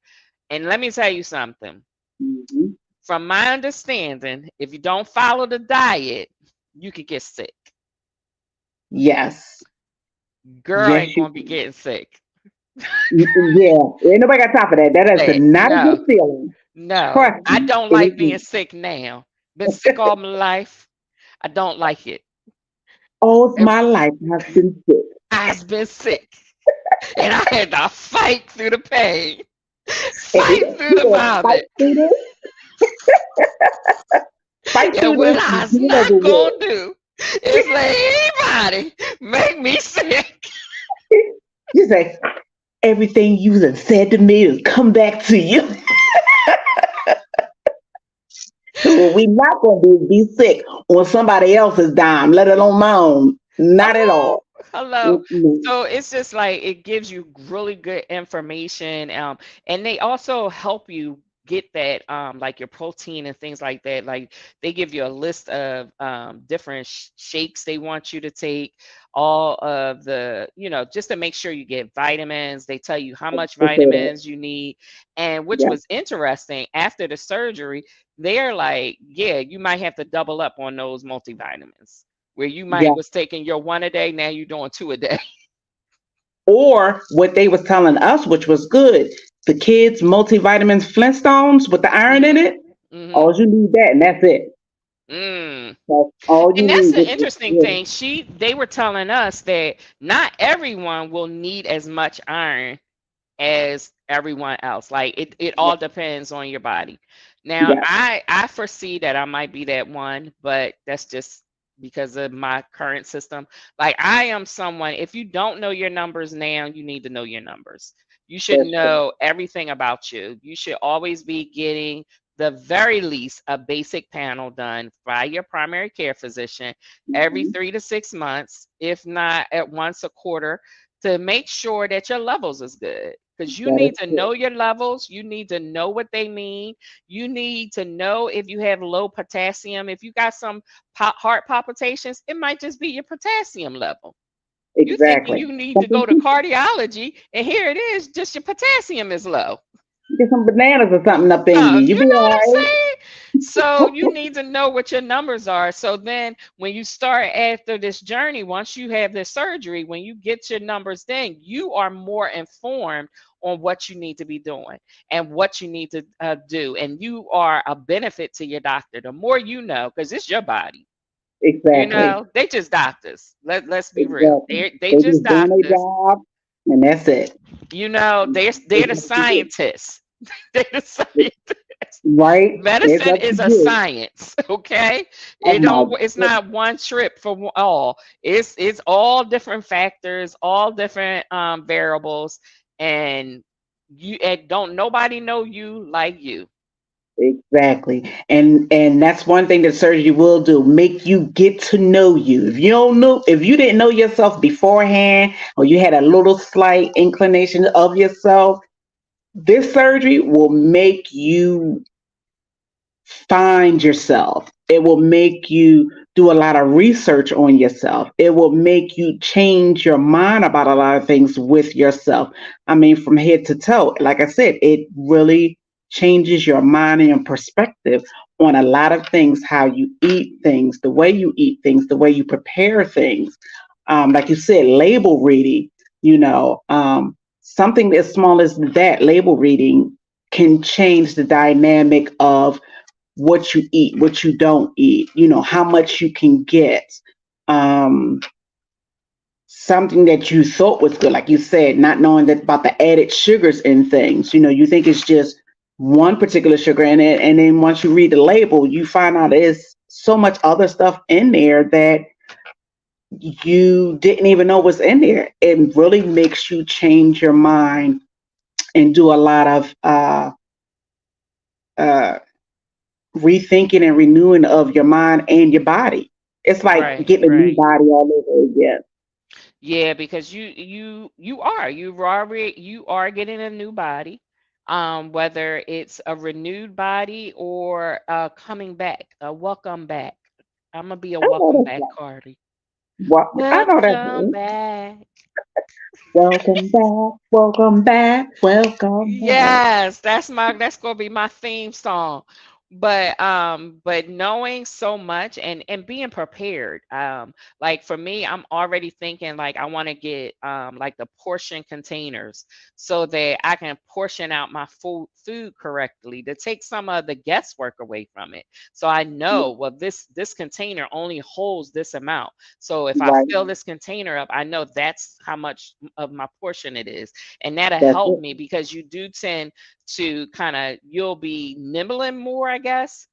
And let me tell you something. hmm From my understanding, if you don't follow the diet, you could get sick. Yes. Girl Yes, ain't you gonna be getting sick. Yeah. Ain't nobody got time for that. That is not a No, good feeling. no. Trust I me. don't It like is. being sick now. Been sick all my life. I don't like it. All of And my life has been sick. I've been sick. And I had to fight through the pain, And fight through you the gonna fight vomit. through this, fight And through what this, I and was get it over not with. going to do is let anybody make me sick. You say everything you have said to me will come back to you. So what we not gonna do is be sick on somebody else's dime, let alone my own. Not at Hello, all. hello. Mm-mm. So it's just like it gives you really good information, and they also help you get that, like your protein and things like that. Like they give you a list of different shakes they want you to take, all of the, just to make sure you get vitamins. They tell you how much They say that. vitamins you need, and which Yeah. was interesting. After the surgery, they're like, yeah, you might have to double up on those multivitamins where you might Yeah. was taking your one a day, now you're doing two a day. Or what they was telling us, which was good, the kids multivitamins Flintstones with the iron in Mhm. it. All Mhm. you need that, and that's it. Mm. That's all you And that's need. the interesting thing. They were telling us that not everyone will need as much iron as everyone else. Like it Yeah. all depends on your body. Now, Yeah. I foresee that I might be that one, but that's just because of my current system. Like I am someone, if you don't know your numbers now, you need to know your numbers. You should That's true. know everything about you. You should always be getting the very least a basic panel done by your primary care physician every Mhm. 3 to 6 months, if not at once a quarter, to make sure that your levels is good, because you That need is to true. know your levels. You need to know what they mean. You need to know if you have low potassium. If you got some heart palpitations, it might just be your potassium level. You thinking Exactly. you need to Something go to to cardiology, and here it is, just your potassium is low. get some bananas or something up in you. You You'll be know what I'm all saying? So you need to know what your numbers are. So then when you start after this journey, once you have this surgery, when you get your numbers, then you are more informed on what you need to be doing and what you need to do. And you are a benefit to your doctor. The more you know, because it's your body. right. Exactly. They just doctors. Let's be real. Exactly. They They just just doing their doctors. job, and that's it. They're It's the up to you. scientists. They're the scientists. Right? It's Medicine up to is a you. science, okay? Oh my It's goodness. not one trip for all. It's all different factors, all different variables, and don't nobody know you like you. Exactly. And that's one thing that surgery will do, make you get to know you. If you didn't know yourself beforehand, or you had a little slight inclination of yourself, this surgery will make you find yourself. It will make you do a lot of research on yourself. It will make you change your mind about a lot of things with yourself. I mean, from head to toe. Like I said, it really changes your mind and your perspective on a lot of things, how you eat things, the way you eat things, the way you prepare things. Like you said, label reading, something as small as that, label reading, can change the dynamic of what you eat, what you don't eat, how much you can get. Um, Something that you thought was good, like you said, not knowing that about the added sugars in things. You think it's just one particular sugar in it, and then once you read the label, you find out there's so much other stuff in there that you didn't even know was in there. It really makes you change your mind and do a lot of uh, rethinking and renewing of your mind and your body. It's like Right, getting a new right. body all over again. Yeah, because you are getting a new body, whether it's a renewed body or coming back, a welcome back. I'm gonna be a I know welcome that's back right. Cardi. I know that's Welcome right. back. Welcome back, welcome back, welcome back. Yes, that's gonna be my theme song. But knowing so much and being prepared. Like for me, I'm already thinking like I want to get like the portion containers so that I can portion out my food correctly to take some of the guesswork away from it. So I know, well, this container only holds this amount. So if I Right. fill this container up, I know that's how much of my portion it is, and that'll That's help it. me because you do tend to kind of, you'll be nibbling more, I guess,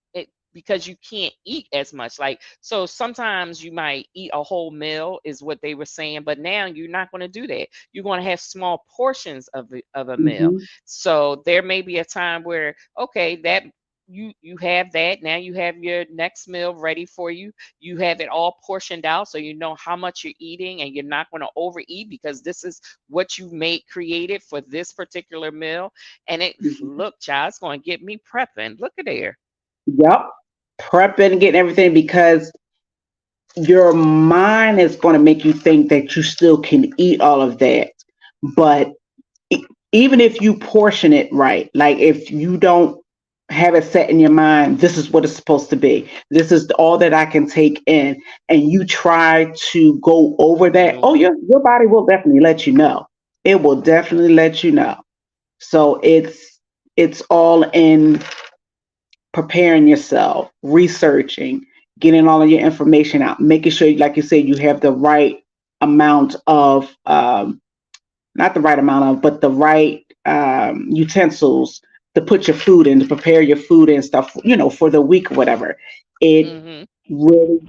because you can't eat as much. Like, so sometimes you might eat a whole meal is what they were saying, but now you're not going to do that. You're going to have small portions of a meal. Hmm. So there may be a time where, okay, that you have that, now you have your next meal ready for you. You have it all portioned out so you know how much you're eating, and you're not going to overeat because this is what you made created for this particular meal. And it, Hmm. look, child, it's going to get me prepping. Look at there. Yep. Prepping, getting everything, because your mind is going to make you think that you still can eat all of that. But even if you portion it right, like if you don't have it set in your mind, this is what it's supposed to be, this is all that I can take in, and you try to go over that, oh, Nope. your body will definitely let you know. It will definitely let you know. So it's all in preparing yourself, researching, getting all of your information out, making sure, like you said, you have the right amount of not the right amount of, but the right utensils to put your food in, to prepare your food and stuff, for the week or whatever. It Hmm. really,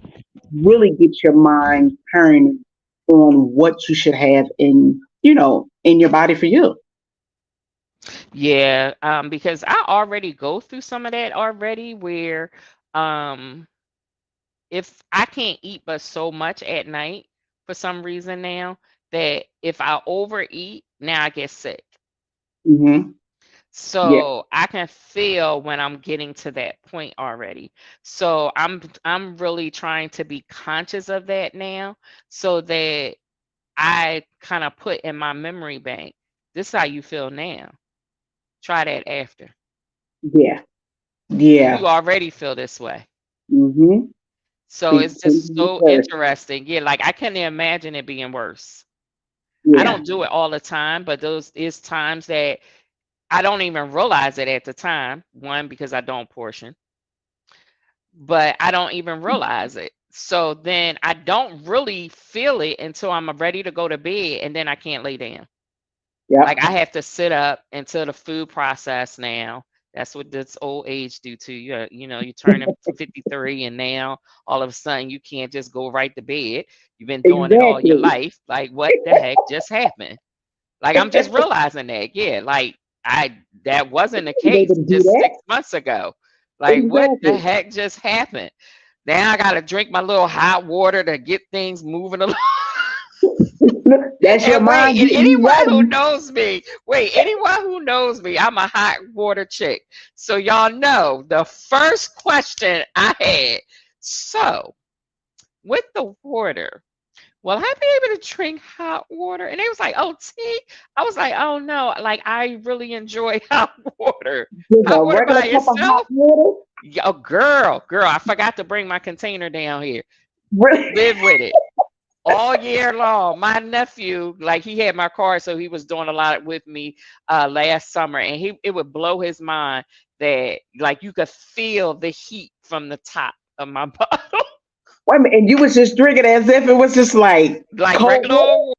really gets your mind turning on what you should have in your body for you. Yeah, because I already go through some of that already where um if I can't eat but so much at night for some reason now, that if I overeat, now I get sick. Hmm. Yeah, So I can feel when I'm getting to that point already. So I'm really trying to be conscious of that now so that I kind of put in my memory bank, this is how you feel now. Try that after. yeah, yeah. You already feel this way. Hmm. So Be it's just thinking so first. interesting. Yeah, like I couldn't imagine it being worse. I Yeah, don't do it all the time, but those is times that I don't even realize it at the time. One, because I don't portion, but I don't even realize it. So then I don't really feel it until I'm ready to go to bed, and then I can't lay down. Like yep. I have to sit up until the food process now. That's what this old age do to you. You turning 53, and now all of a sudden you can't just go right to bed. You've been doing it all your Exactly. life. Like what the heck just happened? Like I'm just realizing that. Yeah, like I that wasn't the They case to do just that. 6 months ago. Like, what the Exactly. heck just happened? Now I gotta drink my little hot water to get things moving along. That's your And wait, mind and getting you anyone who ready. knows me, I'm a hot water chick. So y'all know the first question I had. So with the water, will I be able to drink hot water? And they was like, oh, tea. I was like, oh no, like I really enjoy hot water. Just Hot a water regular by cup of hot itself? water. Yo, girl, I forgot to bring my container down here. Really? Live with it all year long. My nephew, like he had my car, so he was doing a lot with me last summer, and it would blow his mind that like you could feel the heat from the top of my bottle, Wait a minute, and you was just drinking as if it was just like like cold regular water? old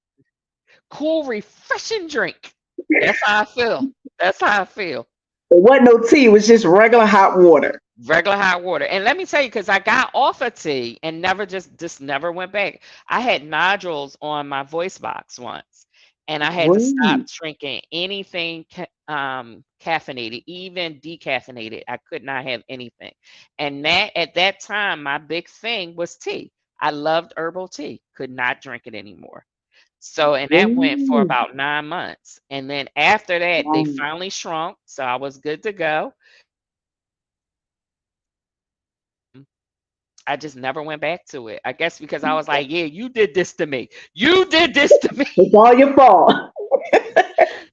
cool, refreshing drink. That's how I feel. That's how I feel. It wasn't no tea, it was just regular hot water. Regular hot water. And let me tell you, because I got off of tea and never just never went back. I had nodules on my voice box once, and I had to stop Really? drinking anything caffeinated, even decaffeinated. I could not have anything. And that at that time, my big thing was tea. I loved herbal tea. Could not drink it anymore. So, and that went for Really? about 9 months. And then after that, they Wow. finally shrunk. So I was good to go. I just never went back to it. I guess because I was like, yeah, you did this to me. You did this to me. It's all your fault.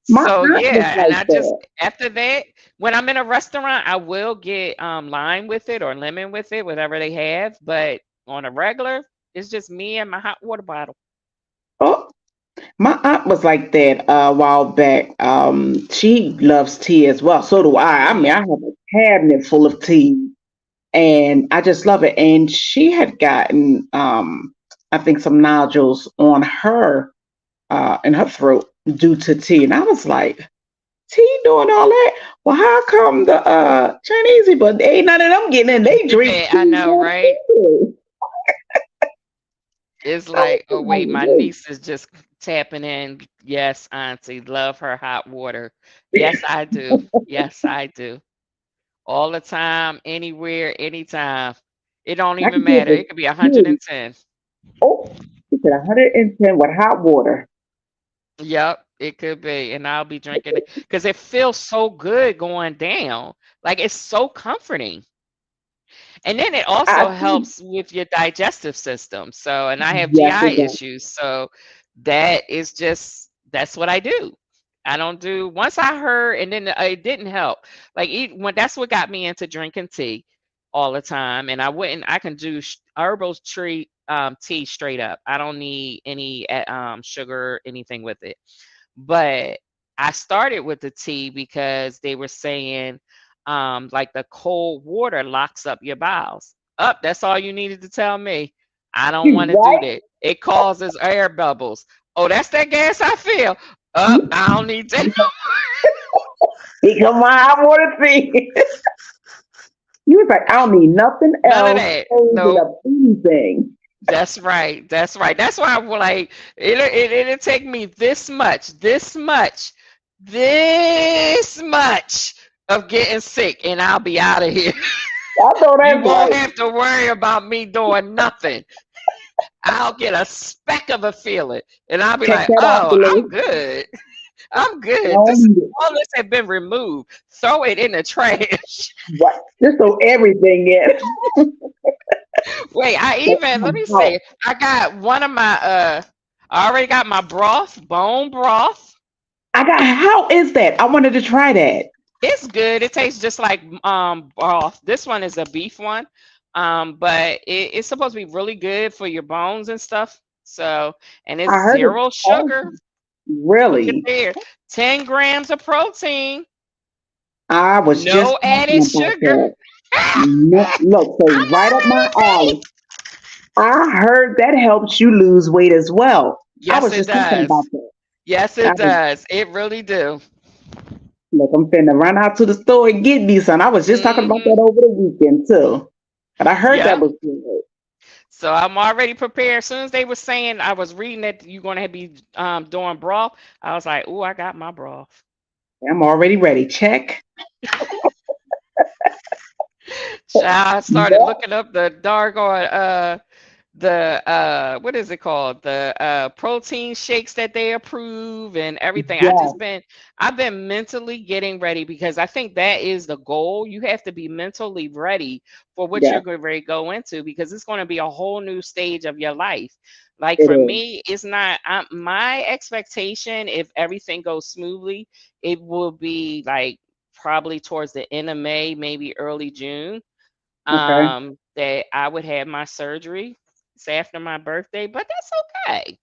My So aunt was yeah, and like I just that. after that, when I'm in a restaurant, I will get lime with it or lemon with it, whatever they have. But on a regular, it's just me and my hot water bottle. Oh, my aunt was like that a while back. She loves tea as well. So do I. I mean, I Hmm. have a cabinet full of tea, and I just love it. And she had gotten, I think, some nodules on her, in her throat due to tea, and I was like, tea doing all that? Well, how come the Chinese people ain't none of them getting in? They drink I tea know, more right? too. It's I was like, oh like, wait, my wait. niece is just tapping in. Yes, auntie, love her hot water. Yes, I do. Yes, I do. All the time, anywhere, anytime. It don't I even can do matter. this It could be too. 110. Oh, she said 110 with hot water. Yep, it could be. And I'll be drinking it because it feels so good going down. Like it's so comforting. And then it I also think, helps with your digestive system. So, and I have yes, GI it does. issues. So that's what I do. I don't do, once I heard, and then it didn't help. Like, when that's what got me into drinking tea all the time. And I can do herbal tree tea straight up. I don't need any sugar, anything with it. But I started with the tea because they were saying like the cold water locks up your bowels. Up, that's all you needed to tell me. I don't want to do Right? that. It causes air bubbles. Oh, that's that gas I feel. Up, I don't need that. Become my hot water thing. You was like, I don't need nothing None of else that. changing Nope. up anything. That's right. That's right. That's why I'm like, it'll take me this much of getting sick, and I'll be out of here. I know You that's won't right. have to worry about me doing nothing. I'll get a speck of a feeling, and I'll be Check like, that off the "Oh, I'm list. good. I'm I good. don't need it. All this has been removed. Throw it in the trash." Right. Just so everything is. Wait, So, let me see. I got one of my I already got my broth, bone broth. I got, how is that? I wanted to try that. It's good. It tastes just like broth. This one is a beef one. But it's supposed to be really good for your bones and stuff. So, and I it's heard it's zero sugar. awesome. Look at Really? there. 10 grams of protein, I was just no talking added about sugar. that. No, look, so I'm right up my already alley. I heard that helps you lose weight as well. I Yes, was it just talking about does. that. Yes, I it was, does. It really do. look, I'm finna run out to the store and get me some. I was just talking about Hmm. that over the weekend too. But I heard that Yep. was good. So I'm already prepared. As soon as they were saying, I was reading that you're going to be doing broth, I was like, oh, I got my broth. I'm already ready. Check. Child, I started Yeah, looking up the doggone the what is it called, the protein shakes that they approve and everything. yeah, I've been mentally getting ready because I think that is the goal. You have to be mentally ready for what yeah. you're going to go into because it's going to be a whole new stage of your life. Like It for is. me, it's not my expectation. If everything goes smoothly, it will be like probably towards the end of May, maybe early June, Okay. that I would have my surgery. It's after my birthday, but that's okay.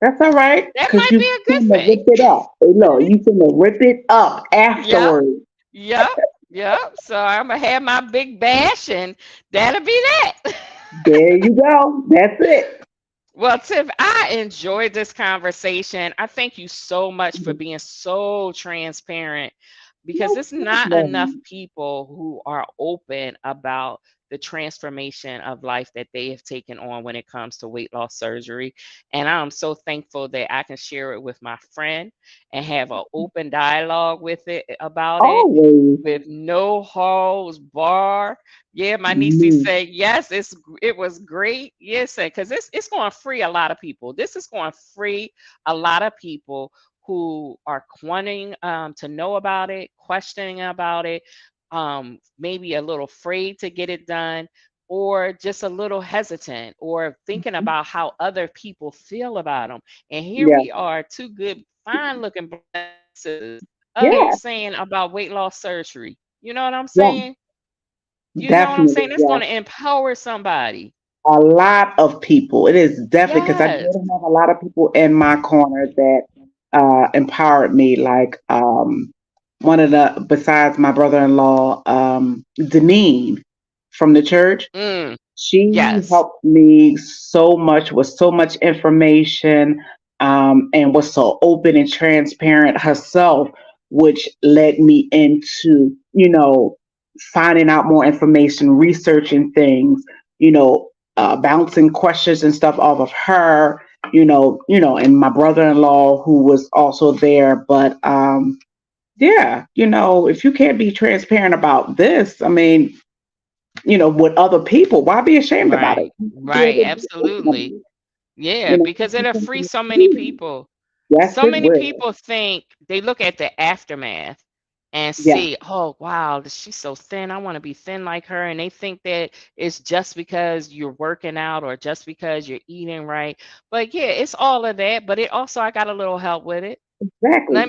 That's all right, That because might you be a good finna thing. rip it up. Hey, look, you finna rip it up Yep, afterwards. yep, yep. So I'm gonna have my big bash, and that'll be that. There you go. That's it. Well, Tiff, I enjoyed this conversation. I thank you so much for being so transparent because No it's not enough problem. people who are open about the transformation of life that they have taken on when it comes to weight loss surgery. And I'm so thankful that I can share it with my friend and have an open dialogue with it about it Always with no holds bar. Yeah, my niece me. say yes. It was great. Yes, because it's going to free a lot of people. This is going to free a lot of people who are wanting to know about it, questioning about it, maybe a little afraid to get it done, or just a little hesitant, or thinking about how other people feel about them. And here Yeah, we are, two good, fine-looking black sisters yeah, saying about weight loss surgery. You know what I'm yeah. saying? You know what I'm Definitely, saying? That's yeah. going to empower somebody. A lot of people. It is definitely because I did Yes. have a lot of people in my corner that empowered me. Like one of the, besides my brother-in-law, Deneen from the church. Mm, She yes. helped me so much with so much information, and was so open and transparent herself, which led me into, finding out more information, researching things, bouncing questions and stuff off of her, and my brother-in-law who was also there. But yeah, if you can't be transparent about this, I mean, with other people. Why be ashamed about it? Right. You should be Right. able to be open about Absolutely. it. Yeah, This because is it'll free something so to many do. people. Yes, So it many will. people think they look at the aftermath and Yeah, see, oh, wow, she's so thin. I want to be thin like her. And they think that it's just because you're working out or just because you're eating right. But yeah, it's all of that. But it also, I got a little help with it. exactly.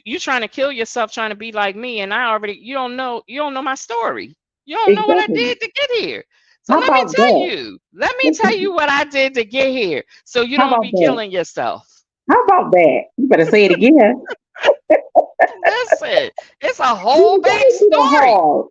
You trying to kill yourself trying to be like me, and I already you don't know my story. You don't know what I Exactly. did to get here. So How let me about tell that? you. Let me tell Listen, you what I did to get here so you how don't about be that? killing yourself. How about that? You better say it again. Listen, it's a whole You don't be that backstory. hard.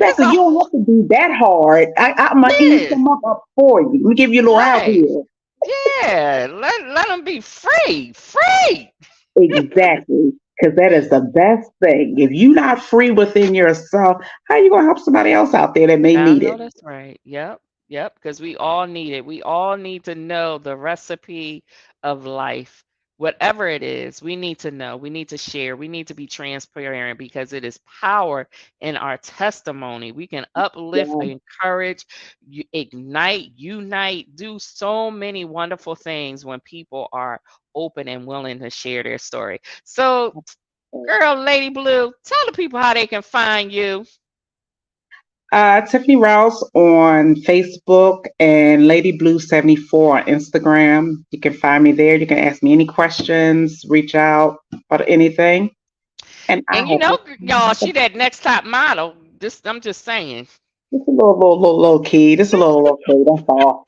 It's Exactly. a You don't have to be that hard. I'm gonna ease yeah, them up for you. Let me give you a little help right. here. Yeah, let them be free. Free. Exactly. Because that is the best thing. If you're not free within yourself, how you gonna help somebody else out there that may I need know it? that's right. Yep. Yep. Because we all need it. We all need to know the recipe of life. Whatever it is, we need to know. We need to share. We need to be transparent because it is power in our testimony. We can uplift, Yeah. encourage, ignite, unite, do so many wonderful things when people are open and willing to share their story. So, girl, Lady Blue, tell the people how they can find you. Tiffany Rouse on Facebook and LadyBleu 74 on Instagram. You can find me there. You can ask me any questions, reach out about anything. And I And you hope know, it's y'all, she that next top model. I'm just saying. just a little key. Just a little key. That's all.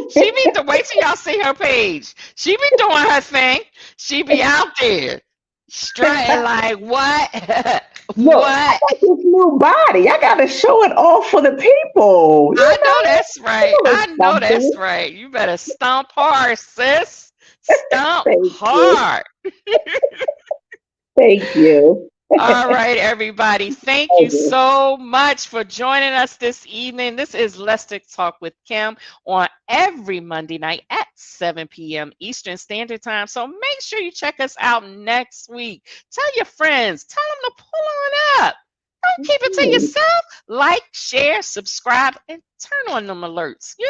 She be the wait till y'all see her page. She be doing her thing. She be out there strutting like what? Look, I What? got this new body. I got to show it off for the people. I know that's right. A little I know that's something. right. You better stomp hard, sis. Stomp Thank you. hard. Thank you. All right, everybody. Thank you Okay. so much for joining us this evening. This is Let's Talk with Kim on every Monday night at 7 p.m. Eastern Standard Time. So make sure you check us out next week. Tell your friends, tell them to pull on up. Don't keep it to Right. yourself. Like, share, subscribe, and turn on them alerts. You